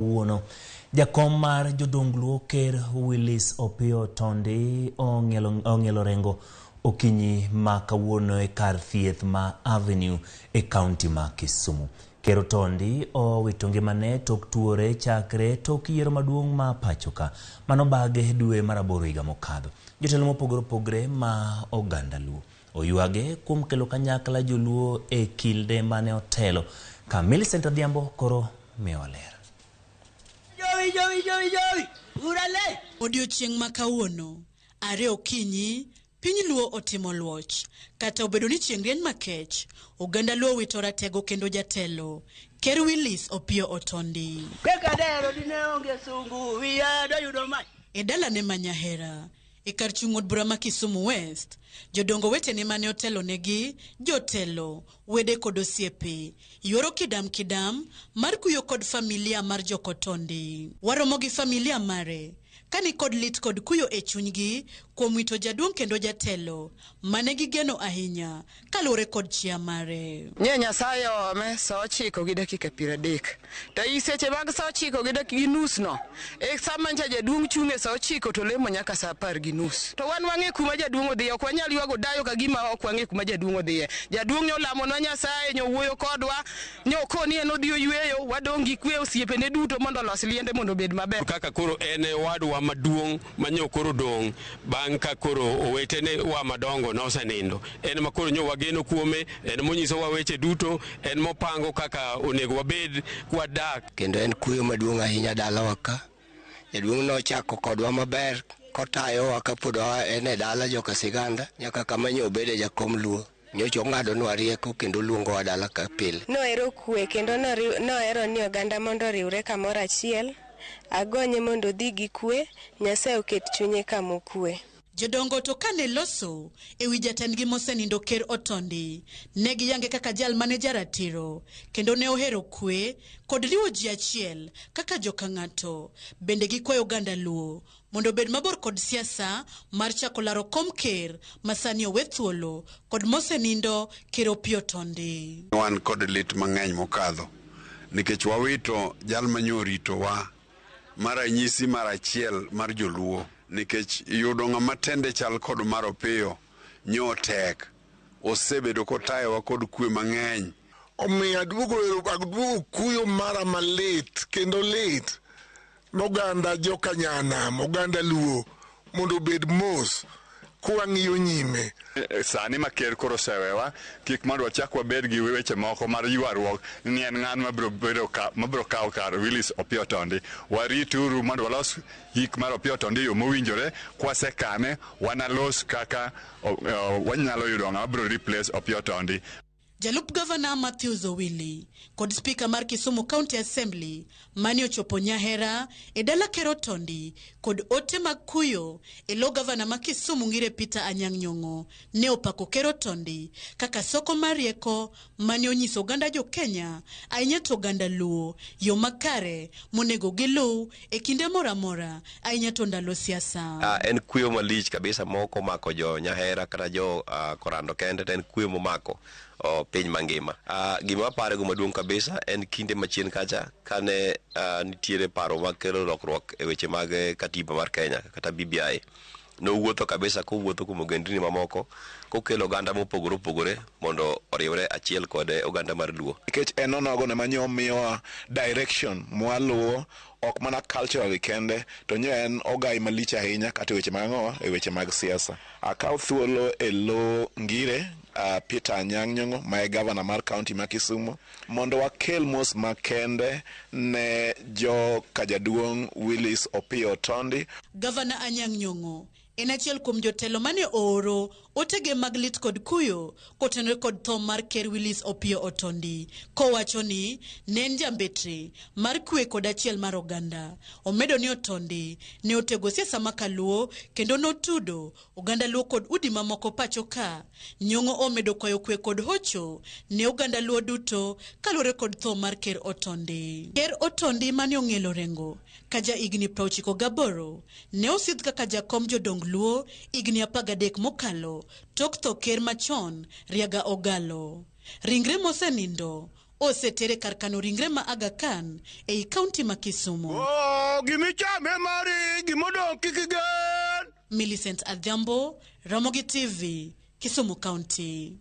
Wuono jakom mar jodongluo Ker Willis Otondi ong'ielo rengo okinyi ma kawuono e kar thieth ma Avenue e kaunti ma Kisumu. Ker Otondi owito ngimane tok tuore chakre tok yiero maduong' ma pachoka manobage dwe mar 8 higa mokadho. Jotelo mopogore opogore ma oganda Luo oywage kuom kelo kanyakla joluo e kilde mane otelo ka Millicent Adhiambo koro miyoler. Odiochieng' ma kawuono are okinyi piny Luo otimo luoch kata obedo ni chieng' rieny makech oganda Luo wito ratego kendo jatelo Ker Willis Otondi e dalane ma Nyahera e kar chung' od bura ma Kisumu West. Jodongo wetene mane otelo negi jotelo wede kod osiepe yuoro kidam mar kuyo kod familia mar Otondi. Waromo gi familia mare kani kod lit kod kuyo e chunygi kuom wito jaduong' kendo jatelo mane gigeno ahinya kaluwore kod chia mare. Nye Nyasaye ome saa 9 gi dakika 30 to i seche mag saa 9 gi dakika nus no e sama nja jaduong' chunge saa 9 to lemo nyaka saa 10 gi nus. To wan wang'e kuma jaduong' odhiye, ok wanyal ywago dayo ka gima ok wang'e kuma jaduong' odhiye. Jaduong' nyolamonwa Nyasaye, nyowuoyo kodwa, nyokoni en odhi oyweyo, wadong' gi kwe osiepene duto mondo los liende mondo obed maber. Kaka koro en wadwa maduong' manyo koro dong' bang' ka koro owetene wa madongo nosenindo. En makoro nyo wageno kuome, en monyiso wa weche duto, en mopango kaka onego wabed kwadak. Kendo en kuyo maduong' ahinya dalawa ka. Jaduong' nochako kodwa maber kotayowa kapod en e dala joka siganda nyaka kama nyo obede jakom Luo. Nyocho ng'adonwa rieko kendo luongowa dala ka pile. Nohero kwe kendo nohero ni oganda mondo riwre kamoro achiel. Agonye mondo dhi gi kwe, Nyasaye oket chunye kamo kwe. Jodongo to kane loso ewi jatendgi mosenindo Ker Otondi ne giyange kaka jal mane jaratiro kendo ne ohero kwe kod riwo ji achiel kaka joka ng'ato. Bende gikwayo oganda Luo mondo bed mabor kod siasa mar chako laro kom ker masani owe thuolo kod mosenindo Ker Otondi. Wan kod lit mang'eny mokadho nikech wawito jal manyo ritowa mara nyisi mara achiel mar joluo nikech yudo ng'ama tende chal kod mar Opiyo nyo tek osebedo kotayowa kod kwe mang'eny. Omiyo aduogo kuyo mara malit kendo lit moganda joka Nyanam, oganda Luo mondo obed mos kwang'iyo nyime. Sani ma ker koro sewewa kik mondo wachak wabed gi weche moko mar ywaruok ni en ng'an mabiro kawo kar Willis Otondi. Warituru mondo walos hik mar Otondi yo mowinjore, kwasekane wanalos kaka wanyalo yudo ng'ama biro replace Otondi. Jalup Governor Matthews Owili kod Speaker mar Kisumu County Assembly mani ochopo Nyahera e dala Ker Otondi kod ote mag kuyo e lo Governor ma Kisumu ng'ire Peter Anyang' Nyong'o ne opako Ker Otondi kaka soko marieko mani onyiso oganda jo Kenya ahinya to oganda Luo yo makare monego gilu e kinde mora mora ahinya to ndalo siasa. En kuyo malich kabisa moko mako jo Nyahera kata jo Korando kende, en kuyo momako piny mangima. Gima wapare go maduong' kabisa en kinde machien kacha kane nitiere paro makelo lokruok e weche mag katiba mar Kenya kata BBI. Nowuotho kabisa kowuotho kuom ogendni mamoko kokelo oganda mopogore opogore mondo oriwre achiel kod oganda mar Luo. Nikech en onogo ne manyo miyowa direction mwaluwo ok mana cultural kende to nyo en ogai malich ahinya kata weche mag weche mag siasa. Akaw thuolo e lo ngire Peter Anyang' Nyong'o ma e governor mar county ma Kisumu mondo wakel mos makende ne jo kajaduong' Willis Otondi. Governor Anyang' Nyong'o en achiel kuom jotelo mane ooro otege mag lit kod kuyo kotenore kod tho mar Ker Willis Otondi kowacho ni ne en jambetre mar kwe kod achiel mar oganda. Omedo ni Otondi ne otego siasa makaluo kendo notudo oganda Luo kod udi mamoko pacho ka. Nyong'o omedo kwayo kwe kod hocho ne oganda Luo duto kaluwore kod tho mar Ker Otondi. Ker Otondi mane ong'ielo rengo kaja igni 98 ne osidh kaka jakom jodong Luo igni 13 mokalo tok tho ker machon Riaga Ogalo. Ringre mosenindo osetere kar kano ringre ma Aga Khan ei kaunti ma Kisumu. Gimichame mari gimodong kikigen. Millicent Adhiambo, Ramogi TV, Kisumu County.